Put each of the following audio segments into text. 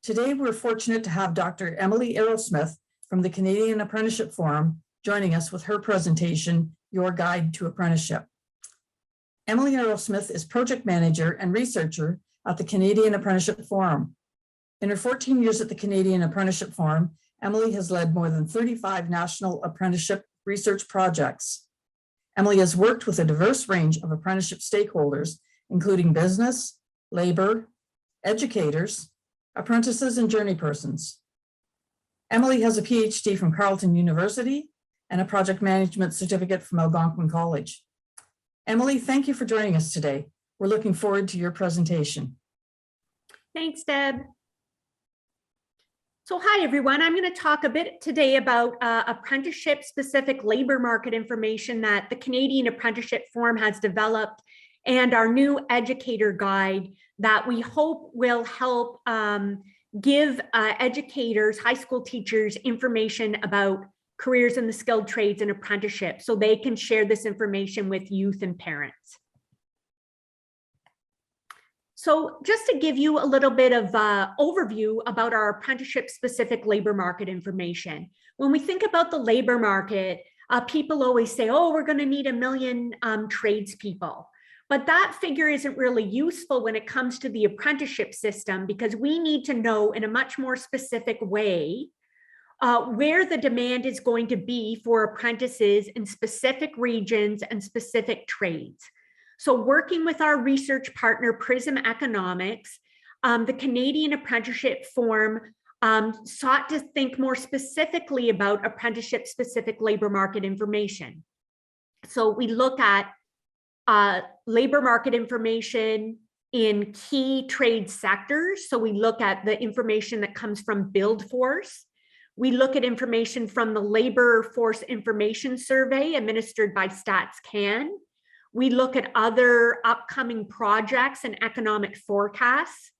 Today, we're fortunate to have Dr. Emily Arrowsmith from the Canadian Apprenticeship Forum joining us with her presentation, Your Guide to Apprenticeship. Emily Arrowsmith is project manager and researcher at the Canadian Apprenticeship Forum. In her 14 years at the Canadian Apprenticeship Forum, Emily has led more than 35 national apprenticeship research projects. Emily has worked with a diverse range of apprenticeship stakeholders, including business, labor, educators, apprentices, and journey persons. Emily has a PhD from Carleton University and a project management certificate from Algonquin College. Emily, thank you for joining us today. We're looking forward to your presentation. Thanks, Deb. So hi, everyone. I'm going to talk a bit today about apprenticeship-specific labor market information that the Canadian Apprenticeship Forum has developed and our new educator guide that we hope will help give educators, high school teachers, information about careers in the skilled trades and apprenticeship so they can share this information with youth and parents. So just to give you a little bit of overview about our apprenticeship-specific labor market information. When we think about the labor market, people always say, oh, we're going to need 1 million tradespeople. But that figure isn't really useful when it comes to the apprenticeship system because we need to know in a much more specific way where the demand is going to be for apprentices in specific regions and specific trades. So working with our research partner, Prism Economics, the Canadian Apprenticeship Forum sought to think more specifically about apprenticeship-specific labor market information. So we look at labor market information in key trade sectors. So we look at the information that comes from BuildForce. We look at information from the Labor Force Information Survey administered by StatsCan. We look at other upcoming projects and economic forecasts.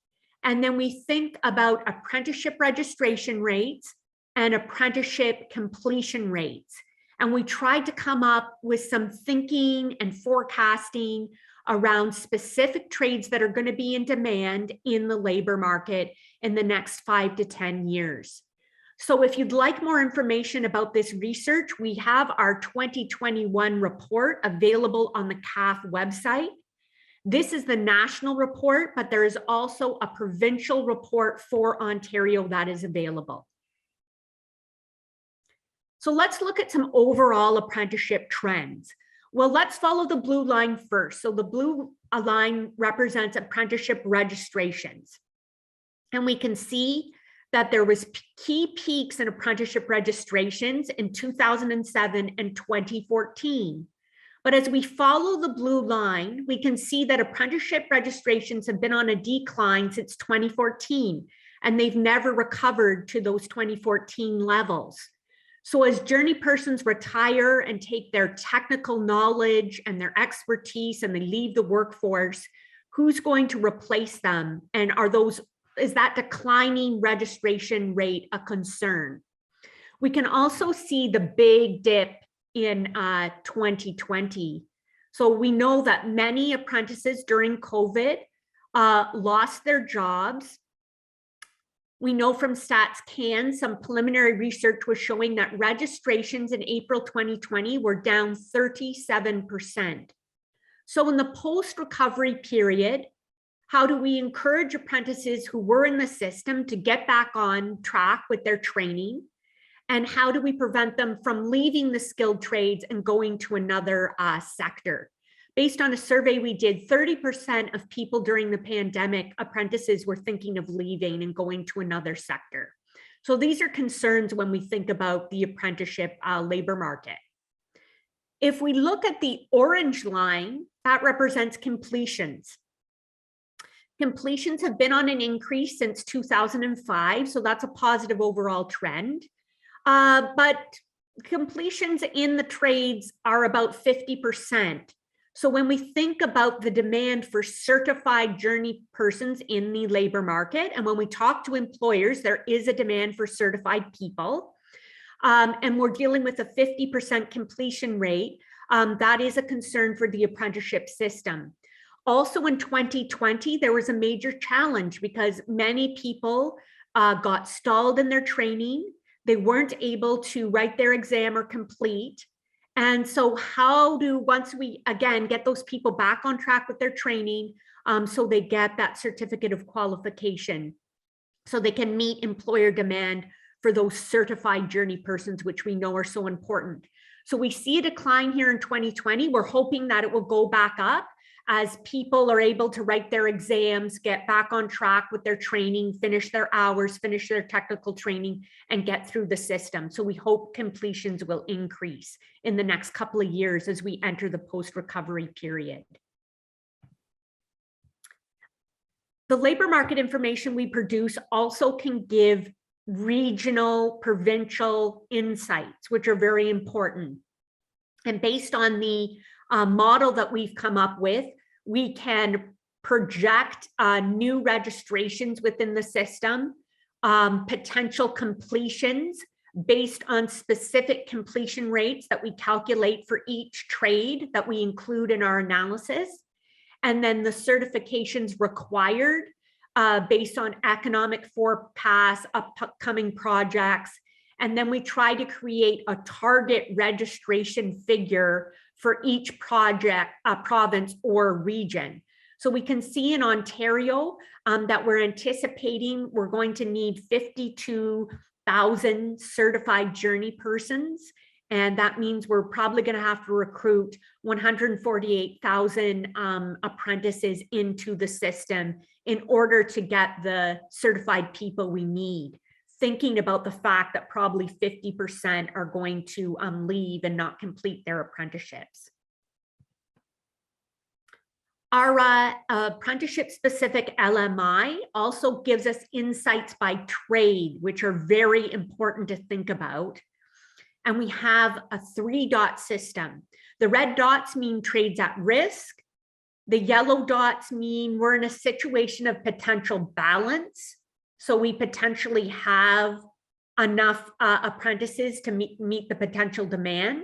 And then we think about apprenticeship registration rates and apprenticeship completion rates. And we tried to come up with some thinking and forecasting around specific trades that are going to be in demand in the labor market in the next 5 to 10 years. So if you'd like more information about this research, we have our 2021 report available on the CAF website. This is the national report, but there is also a provincial report for Ontario that is available. So let's look at some overall apprenticeship trends. Well, let's follow the blue line first. So the blue line represents apprenticeship registrations. And we can see that there was key peaks in apprenticeship registrations in 2007 and 2014. But as we follow the blue line, we can see that apprenticeship registrations have been on a decline since 2014, and they've never recovered to those 2014 levels. So as journey persons retire and take their technical knowledge and their expertise and they leave the workforce, who's going to replace them? And is that declining registration rate a concern? We can also see the big dip in 2020. So we know that many apprentices during COVID lost their jobs. We know from StatsCan, some preliminary research was showing that registrations in April 2020 were down 37%. So in the post-recovery period, how do we encourage apprentices who were in the system to get back on track with their training? And how do we prevent them from leaving the skilled trades and going to another sector? Based on a survey we did, 30% of people during the pandemic, apprentices were thinking of leaving and going to another sector. So these are concerns when we think about the apprenticeship labor market. If we look at the orange line, that represents completions. Completions have been on an increase since 2005, so that's a positive overall trend. But completions in the trades are about 50%. So when we think about the demand for certified journey persons in the labor market, and when we talk to employers, there is a demand for certified people, and we're dealing with a 50% completion rate, that is a concern for the apprenticeship system. Also in 2020, there was a major challenge because many people got stalled in their training. They weren't able to write their exam or complete. And so once we, again, get those people back on track with their training, so they get that certificate of qualification, so they can meet employer demand for those certified journey persons, which we know are so important. So we see a decline here in 2020. We're hoping that it will go back up as people are able to write their exams, get back on track with their training, finish their hours, finish their technical training, and get through the system. So we hope completions will increase in the next couple of years as we enter the post-recovery period. The labor market information we produce also can give regional, provincial insights, which are very important. And based on the model that we've come up with, we can project new registrations within the system, potential completions based on specific completion rates that we calculate for each trade that we include in our analysis, and then the certifications required based on economic forecasts, upcoming projects. And then we try to create a target registration figure for each project, province or region. So we can see in Ontario that we're anticipating we're going to need 52,000 certified journey persons. And that means we're probably going to have to recruit 148,000 apprentices into the system in order to get the certified people we need, thinking about the fact that probably 50% are going to leave and not complete their apprenticeships. Our apprenticeship-specific LMI also gives us insights by trade, which are very important to think about. And we have a 3-dot system. The red dots mean trades at risk. The yellow dots mean we're in a situation of potential balance. So we potentially have enough apprentices to meet the potential demand.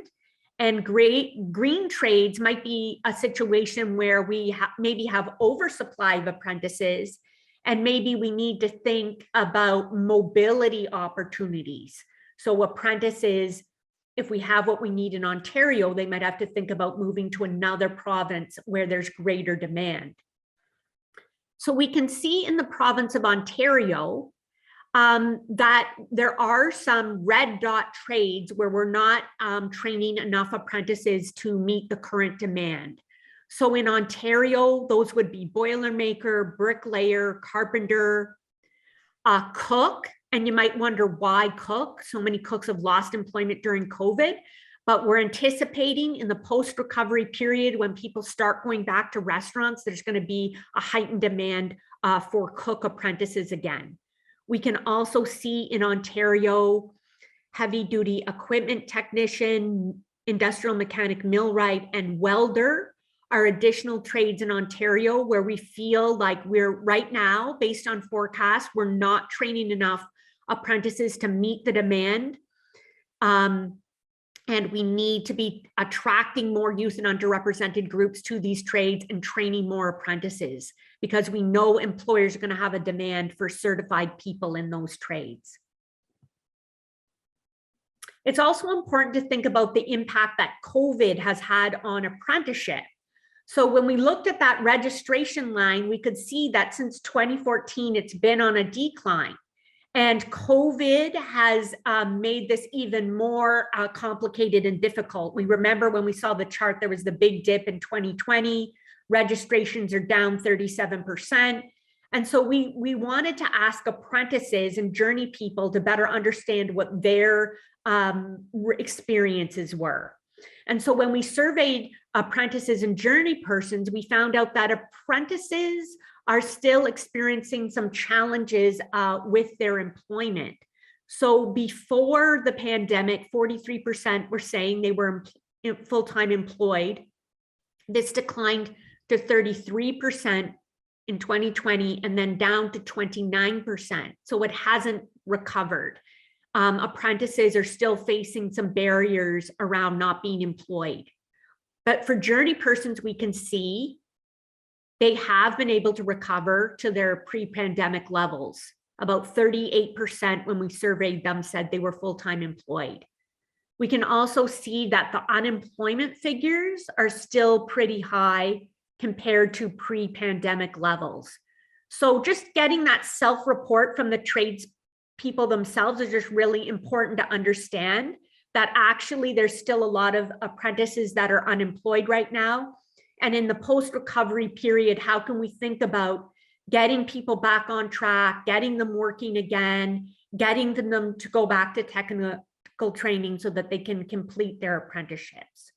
And green trades might be a situation where we maybe have oversupply of apprentices, and maybe we need to think about mobility opportunities. So apprentices, if we have what we need in Ontario, they might have to think about moving to another province where there's greater demand. So we can see in the province of Ontario that there are some red dot trades where we're not training enough apprentices to meet the current demand. So in Ontario, those would be boilermaker, bricklayer, carpenter, cook. And you might wonder why cook. So many cooks have lost employment during COVID, but we're anticipating in the post-recovery period when people start going back to restaurants, there's going to be a heightened demand for cook apprentices again. We can also see in Ontario, heavy-duty equipment technician, industrial mechanic, millwright, and welder are additional trades in Ontario where we feel like we're right now, based on forecasts, we're not training enough apprentices to meet the demand. And we need to be attracting more youth and underrepresented groups to these trades and training more apprentices, because we know employers are going to have a demand for certified people in those trades. It's also important to think about the impact that COVID has had on apprenticeship. So when we looked at that registration line, we could see that since 2014, it's been on a decline. And COVID has made this even more complicated and difficult. We remember when we saw the chart, there was the big dip in 2020, registrations are down 37%. And so we wanted to ask apprentices and journey people to better understand what their experiences were. And so when we surveyed apprentices and journey persons, we found out that apprentices are still experiencing some challenges with their employment. So before the pandemic, 43% were saying they were full-time employed. This declined to 33% in 2020 and then down to 29%. So it hasn't recovered. Apprentices are still facing some barriers around not being employed. But for journey persons, we can see they have been able to recover to their pre-pandemic levels. About 38% when we surveyed them said they were full-time employed. We can also see that the unemployment figures are still pretty high compared to pre-pandemic levels. So just getting that self-report from the tradespeople themselves is just really important to understand that actually there's still a lot of apprentices that are unemployed right now. And in the post-recovery period, how can we think about getting people back on track, getting them working again, getting them to go back to technical training so that they can complete their apprenticeships.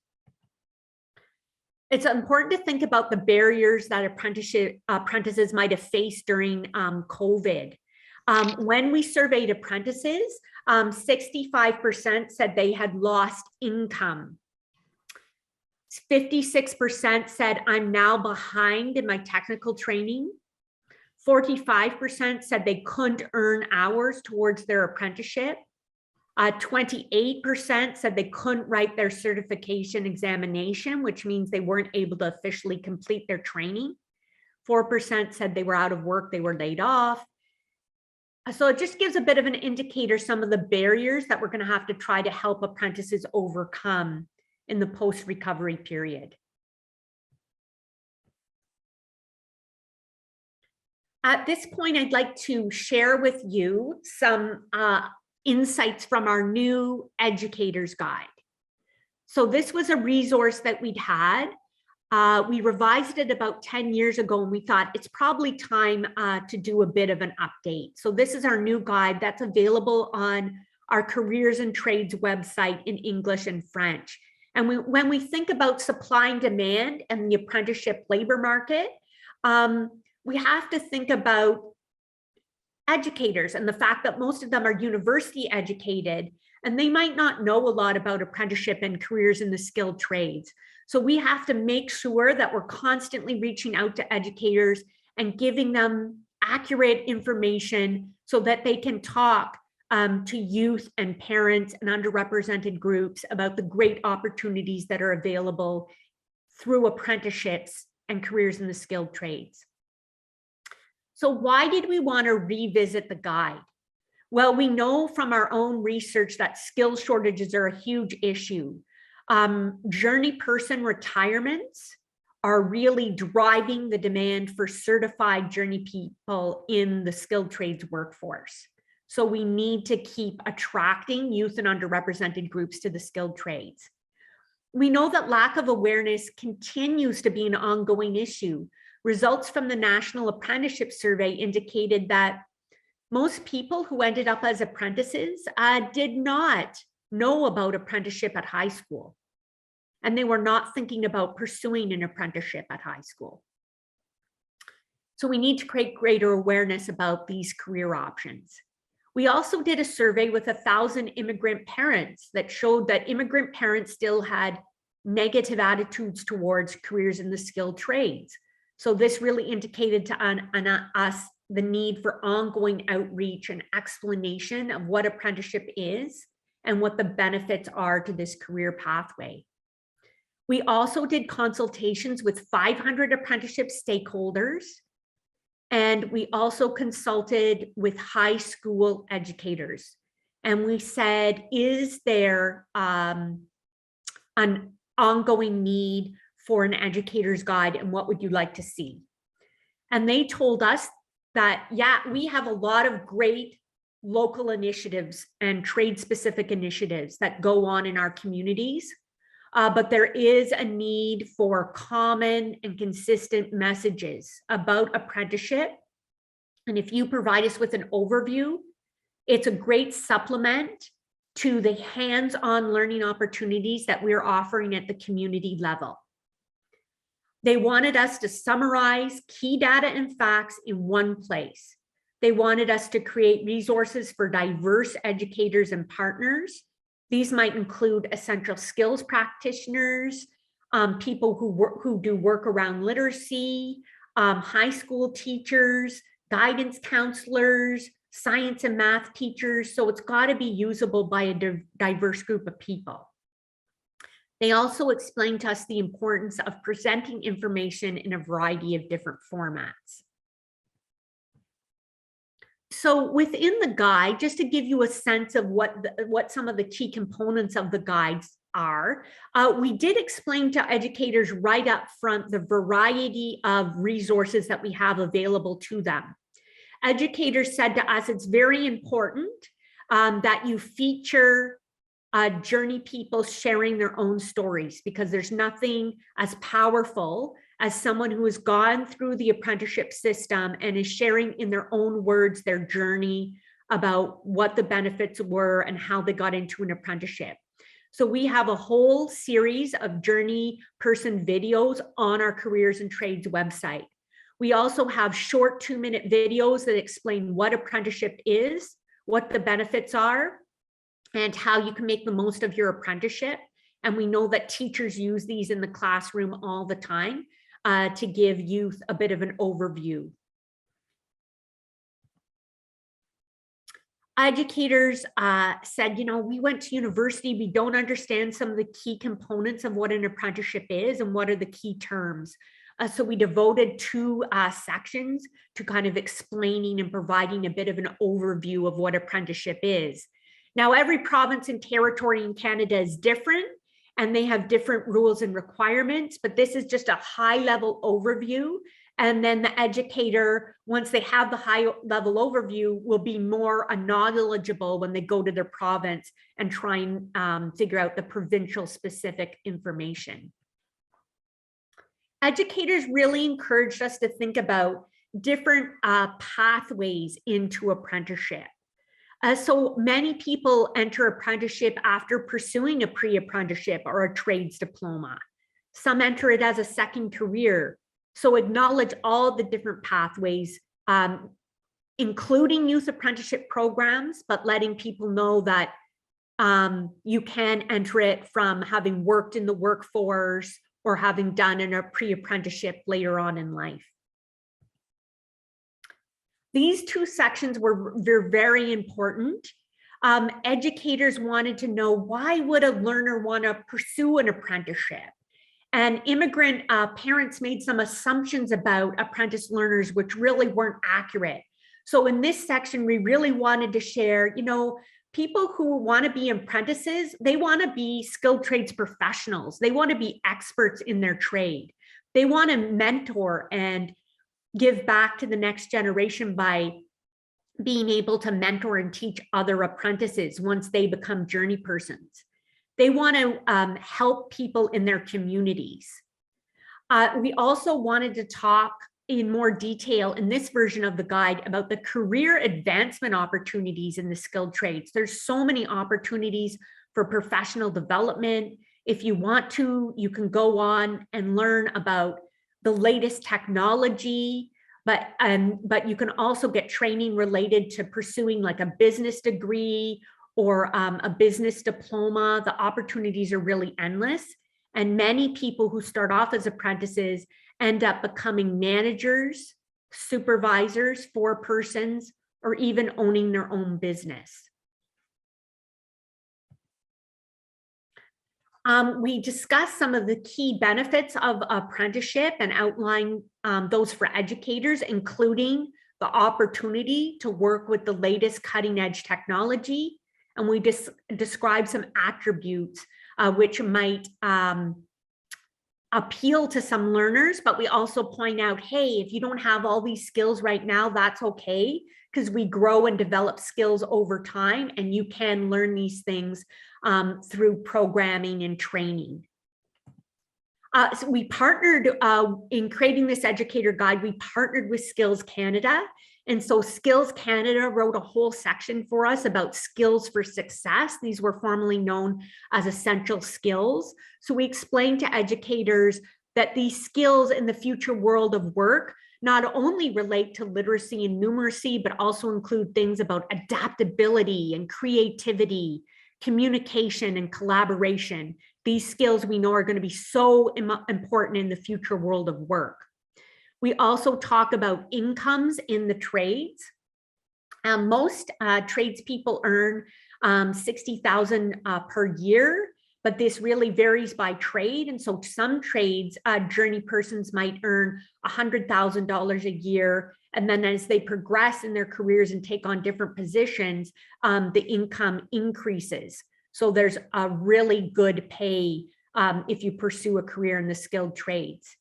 It's important to think about the barriers that apprentices might have faced during COVID. When we surveyed apprentices, 65% said they had lost income. 56% said, I'm now behind in my technical training. 45% said they couldn't earn hours towards their apprenticeship. 28% said they couldn't write their certification examination, which means they weren't able to officially complete their training. 4% said they were out of work, they were laid off. So it just gives a bit of an indicator, some of the barriers that we're going to have to try to help apprentices overcome in the post-recovery period. At this point, I'd like to share with you some insights from our new educator's guide. So this was a resource that we'd had. We revised it about 10 years ago, and we thought it's probably time to do a bit of an update. So this is our new guide that's available on our Careers and Trades website in English and French. And when we think about supply and demand and the apprenticeship labor market, we have to think about educators and the fact that most of them are university educated, and they might not know a lot about apprenticeship and careers in the skilled trades. So we have to make sure that we're constantly reaching out to educators and giving them accurate information so that they can talk to youth and parents and underrepresented groups about the great opportunities that are available through apprenticeships and careers in the skilled trades. So why did we want to revisit the guide? Well, we know from our own research that skill shortages are a huge issue. Journey person retirements are really driving the demand for certified journey people in the skilled trades workforce. So we need to keep attracting youth and underrepresented groups to the skilled trades. We know that lack of awareness continues to be an ongoing issue. Results from the National Apprenticeship Survey indicated that most people who ended up as apprentices did not know about apprenticeship at high school, and they were not thinking about pursuing an apprenticeship at high school. So we need to create greater awareness about these career options. We also did a survey with 1,000 immigrant parents that showed that immigrant parents still had negative attitudes towards careers in the skilled trades. So this really indicated to us the need for ongoing outreach and explanation of what apprenticeship is and what the benefits are to this career pathway. We also did consultations with 500 apprenticeship stakeholders, and we also consulted with high school educators. And we said, is there an ongoing need for an educator's guide, and what would you like to see? And they told us that, yeah, we have a lot of great local initiatives and trade-specific initiatives that go on in our communities, but there is a need for common and consistent messages about apprenticeship. And if you provide us with an overview, it's a great supplement to the hands-on learning opportunities that we're offering at the community level. They wanted us to summarize key data and facts in one place. They wanted us to create resources for diverse educators and partners. These might include essential skills practitioners, people who do work around literacy, high school teachers, guidance counselors, science and math teachers. So it's got to be usable by a diverse group of people. They also explained to us the importance of presenting information in a variety of different formats. So within the guide, just to give you a sense of what some of the key components of the guides are, we did explain to educators right up front the variety of resources that we have available to them. Educators said to us, it's very important that you feature journey people sharing their own stories, because there's nothing as powerful as someone who has gone through the apprenticeship system and is sharing in their own words their journey about what the benefits were and how they got into an apprenticeship. So we have a whole series of journey person videos on our Careers and Trades website. We also have short 2-minute videos that explain what apprenticeship is, what the benefits are, and how you can make the most of your apprenticeship. And we know that teachers use these in the classroom all the time to give youth a bit of an overview. Educators said, we went to university, we don't understand some of the key components of what an apprenticeship is and what are the key terms. So we devoted 2 sections to kind of explaining and providing a bit of an overview of what apprenticeship is. Now, every province and territory in Canada is different, and they have different rules and requirements, but this is just a high-level overview. And then the educator, once they have the high-level overview, will be more knowledgeable when they go to their province and try and figure out the provincial specific information. Educators really encouraged us to think about different pathways into apprenticeship. So many people enter apprenticeship after pursuing a pre-apprenticeship or a trades diploma. Some enter it as a second career. So acknowledge all the different pathways, including youth apprenticeship programs, but letting people know that you can enter it from having worked in the workforce or having done a pre-apprenticeship later on in life. These 2 sections were very important. Educators wanted to know, why would a learner want to pursue an apprenticeship? And immigrant parents made some assumptions about apprentice learners, which really weren't accurate. So in this section, we really wanted to share, people who want to be apprentices, they want to be skilled trades professionals. They want to be experts in their trade. They want to mentor and give back to the next generation by being able to mentor and teach other apprentices once they become journey persons. They want to help people in their communities. We also wanted to talk in more detail in this version of the guide about the career advancement opportunities in the skilled trades. There's so many opportunities for professional development. If you want to, you can go on and learn about the latest technology, but you can also get training related to pursuing like a business degree or a business diploma. The opportunities are really endless. And many people who start off as apprentices end up becoming managers, supervisors, forepersons, or even owning their own business. We discussed some of the key benefits of apprenticeship and outline those for educators, including the opportunity to work with the latest cutting edge technology. And we describe some attributes which might appeal to some learners, but we also point out, hey, if you don't have all these skills right now, that's okay, because we grow and develop skills over time, and you can learn these things through programming and training. So we partnered in creating this educator guide, we partnered with Skills Canada. And so Skills Canada wrote a whole section for us about skills for success. These were formerly known as essential skills. So we explained to educators that these skills in the future world of work not only relate to literacy and numeracy, but also include things about adaptability and creativity, communication and collaboration. These skills we know are going to be so important in the future world of work. We also talk about incomes in the trades. Most tradespeople earn $60,000 per year, but this really varies by trade. And so some trades, journey persons might earn $100,000 a year, And then as they progress in their careers and take on different positions, the income increases. So there's a really good pay if you pursue a career in the skilled trades.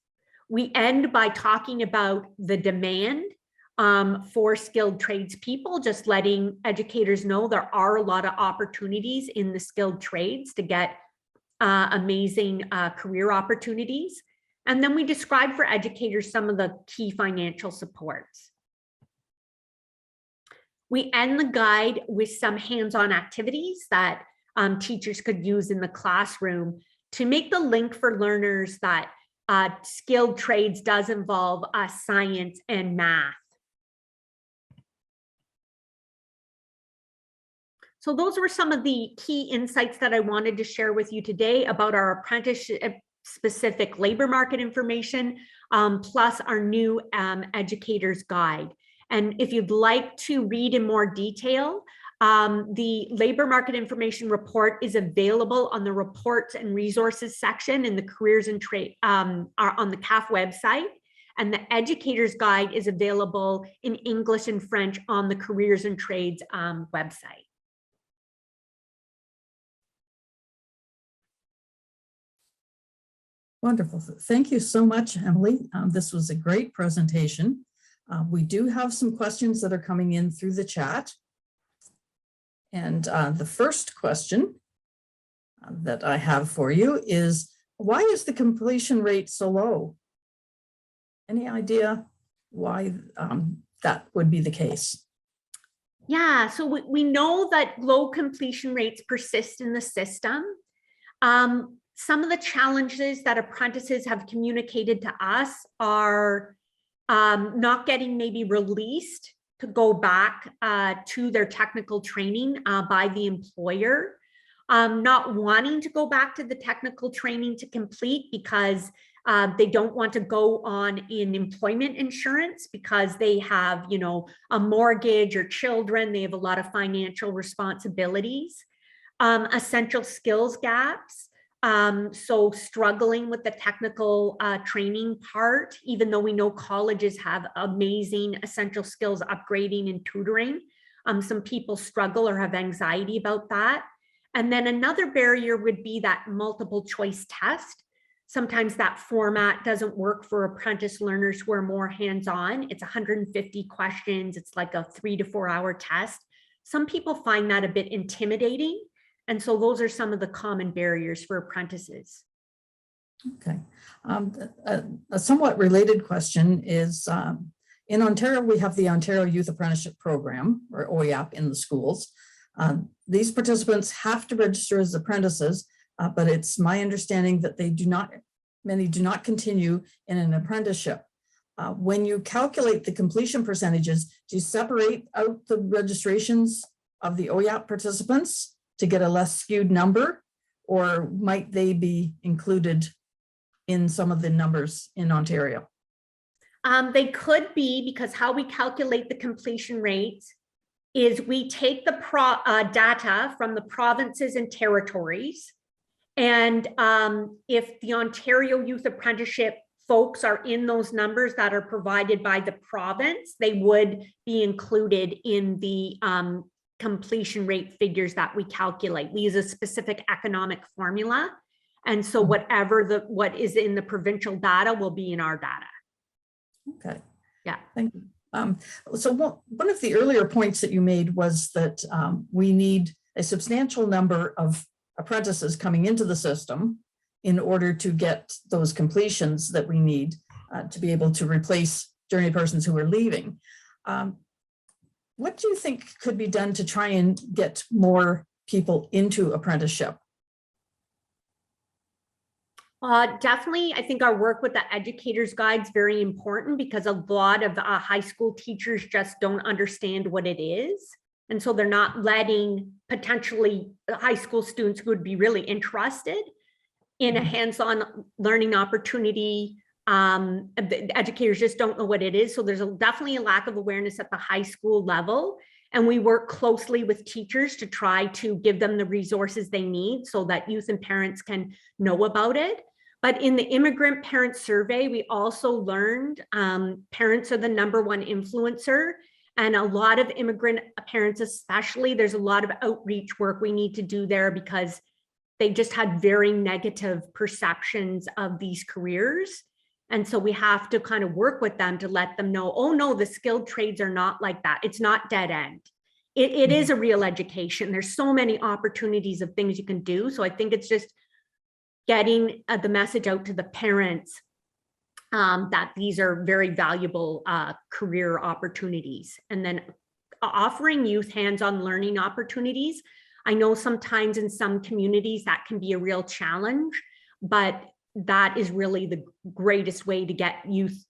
We end by talking about the demand for skilled tradespeople, just letting educators know there are a lot of opportunities in the skilled trades to get amazing career opportunities. And then we describe for educators some of the key financial supports. We end the guide with some hands-on activities that teachers could use in the classroom to make the link for learners that skilled trades does involve science and math. So those were some of the key insights that I wanted to share with you today about our apprenticeship specific labor market information, plus our new educator's guide. And if you'd like to read in more detail, the labor market information report is available on the reports and resources section in the careers and trade on the CAF website. And the educator's guide is available in English and French on the careers and trades website. Wonderful. Thank you so much, Emily. This was a great presentation. We do have some questions that are coming in through the chat. And the first question that I have for you is, why is the completion rate so low? Any idea why that would be the case? Yeah, so we know that low completion rates persist in the system. Some of the challenges that apprentices have communicated to us are not getting maybe released to go back to their technical training by the employer, not wanting to go back to the technical training to complete because they don't want to go on in employment insurance because they have, you know, a mortgage or children. They have a lot of financial responsibilities, essential skills gaps. So struggling with the technical training part, even though we know colleges have amazing essential skills upgrading and tutoring, some people struggle or have anxiety about that. And then another barrier would be that multiple choice test. Sometimes that format doesn't work for apprentice learners who are more hands-on. It's 150 questions. It's like a 3 to 4 hour test. Some people find that a bit intimidating. And so those are some of the common barriers for apprentices. Okay. A somewhat related question is, in Ontario, we have the Ontario Youth Apprenticeship Program, or OYAP, in the schools. These participants have to register as apprentices, but it's my understanding that many do not continue in an apprenticeship. When you calculate the completion percentages, do you separate out the registrations of the OYAP participants to get a less skewed number, or might they be included in some of the numbers in Ontario? They could be, because how we calculate the completion rates is we take the data from the provinces and territories. And if the Ontario Youth Apprenticeship folks are in those numbers that are provided by the province, they would be included in the completion rate figures that we calculate. We use a specific economic formula. And so whatever what is in the provincial data will be in our data. Okay. Yeah. Thank you. So one of the earlier points that you made was that we need a substantial number of apprentices coming into the system in order to get those completions that we need to be able to replace journey persons who are leaving. What do you think could be done to try and get more people into apprenticeship? Definitely, I think our work with the educator's guide is very important, because a lot of high school teachers just don't understand what it is. And so they're not letting potentially high school students who would be really interested in a hands-on learning opportunity. The educators just don't know what it is. So there's definitely a lack of awareness at the high school level. And we work closely with teachers to try to give them the resources they need so that youth and parents can know about it. But in the immigrant parent survey, we also learned parents are the #1 influencer. And a lot of immigrant parents, especially, there's a lot of outreach work we need to do there because they just had very negative perceptions of these careers. And so we have to kind of work with them to let them know, oh no, the skilled trades are not like that. It's not dead end. It is a real education. There's so many opportunities of things you can do. So I think it's just getting the message out to the parents that these are very valuable career opportunities. And then offering youth hands-on learning opportunities. I know sometimes in some communities that can be a real challenge, but that is really the greatest way to get youth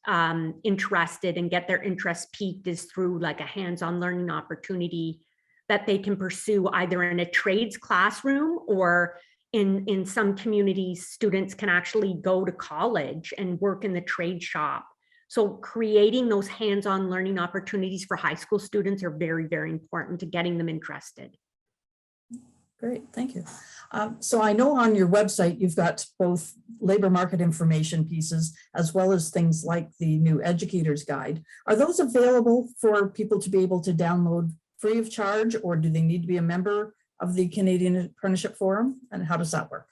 interested and get their interest piqued is through like a hands-on learning opportunity that they can pursue either in a trades classroom or in some communities, students can actually go to college and work in the trade shop. So creating those hands-on learning opportunities for high school students are very, very important to getting them interested. Great, thank you. So I know on your website, you've got both labor market information pieces, as well as things like the new educator's guide. Are those available for people to be able to download free of charge, or do they need to be a member of the Canadian Apprenticeship Forum? And how does that work?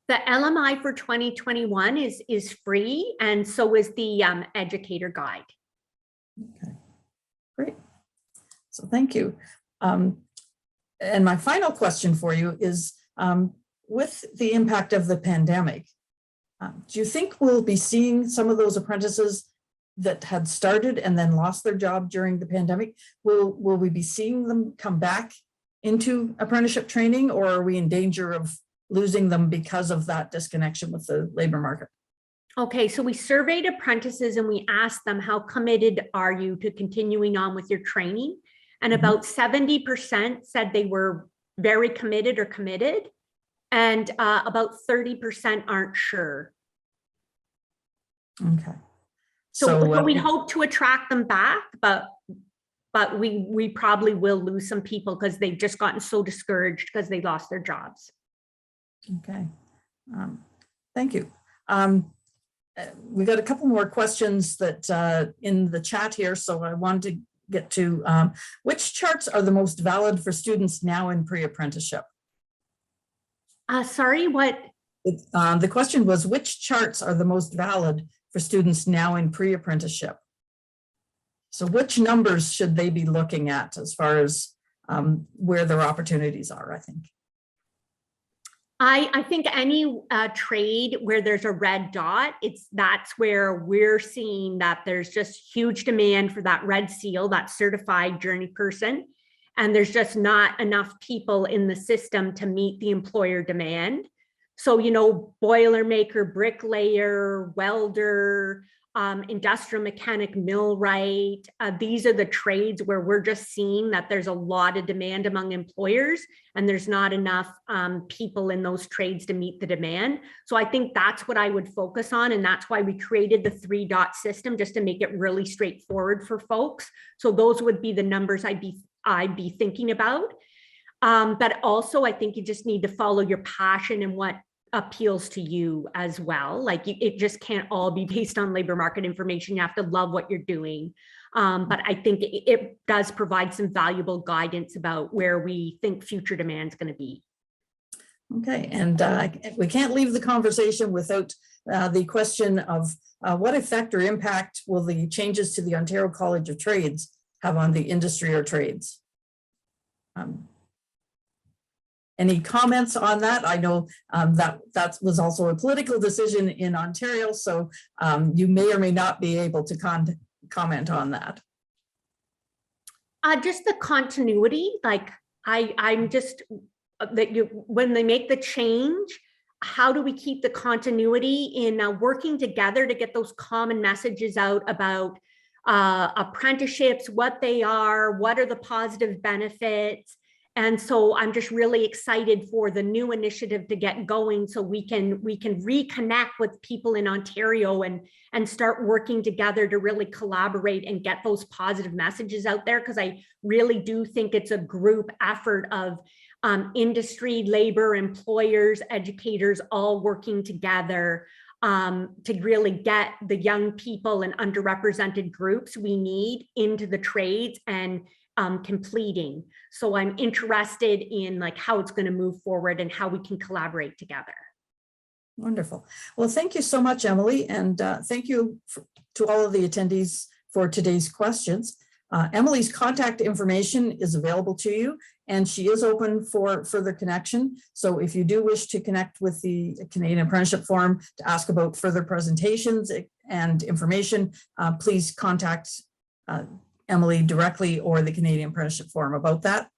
The LMI for 2021 is free, and so is the educator guide. Okay, great. So thank you. And my final question for you is, with the impact of the pandemic, do you think we'll be seeing some of those apprentices that had started and then lost their job during the pandemic? Will we be seeing them come back into apprenticeship training, or are we in danger of losing them because of that disconnection with the labor market? Okay, so we surveyed apprentices and we asked them, how committed are you to continuing on with your training? And about 70% said they were very committed or committed, and about 30% aren't sure. Okay. So we hope to attract them back, but we probably will lose some people because they've just gotten so discouraged because they lost their jobs. Okay, thank you. We got a couple more questions that in the chat here, so I wanted to get to which charts are the most valid for students now in pre-apprenticeship? Sorry, what? The question was, which charts are the most valid for students now in pre-apprenticeship? So which numbers should they be looking at as far as where their opportunities are, I think? I think any trade where there's a red dot, that's where we're seeing that there's just huge demand for that red seal, that certified journey person. And there's just not enough people in the system to meet the employer demand. So, you know, boiler maker, bricklayer, welder, industrial mechanic, millwright, these are the trades where we're just seeing that there's a lot of demand among employers and there's not enough people in those trades to meet the demand. So I think that's what I would focus on. And that's why we created the 3-dot system, just to make it really straightforward for folks. So those would be the numbers I'd be thinking about. But also I think you just need to follow your passion and what appeals to you as well. Like it just can't all be based on labor market information. You have to love what you're doing. But I think it does provide some valuable guidance about where we think future demand is going to be. Okay, and we can't leave the conversation without the question of what effect or impact will the changes to the Ontario College of Trades have on the industry or trades? Any comments on that? I know that was also a political decision in Ontario, so you may or may not be able to comment on that. Just the continuity, like I'm just that when they make the change, how do we keep the continuity in working together to get those common messages out about apprenticeships, what they are, what are the positive benefits. And so I'm just really excited for the new initiative to get going so we can reconnect with people in Ontario and start working together to really collaborate and get those positive messages out there, because I really do think it's a group effort of industry, labor, employers, educators, all working together to really get the young people and underrepresented groups we need into the trades and completing. So I'm interested in like how it's going to move forward and how we can collaborate together. Wonderful. Well, thank you so much, Emily, and thank you to all of the attendees for today's questions. Emily's contact information is available to you, and she is open for further connection. So if you do wish to connect with the Canadian Apprenticeship Forum to ask about further presentations and information, please contact Emily directly or the Canadian Apprenticeship Forum about that.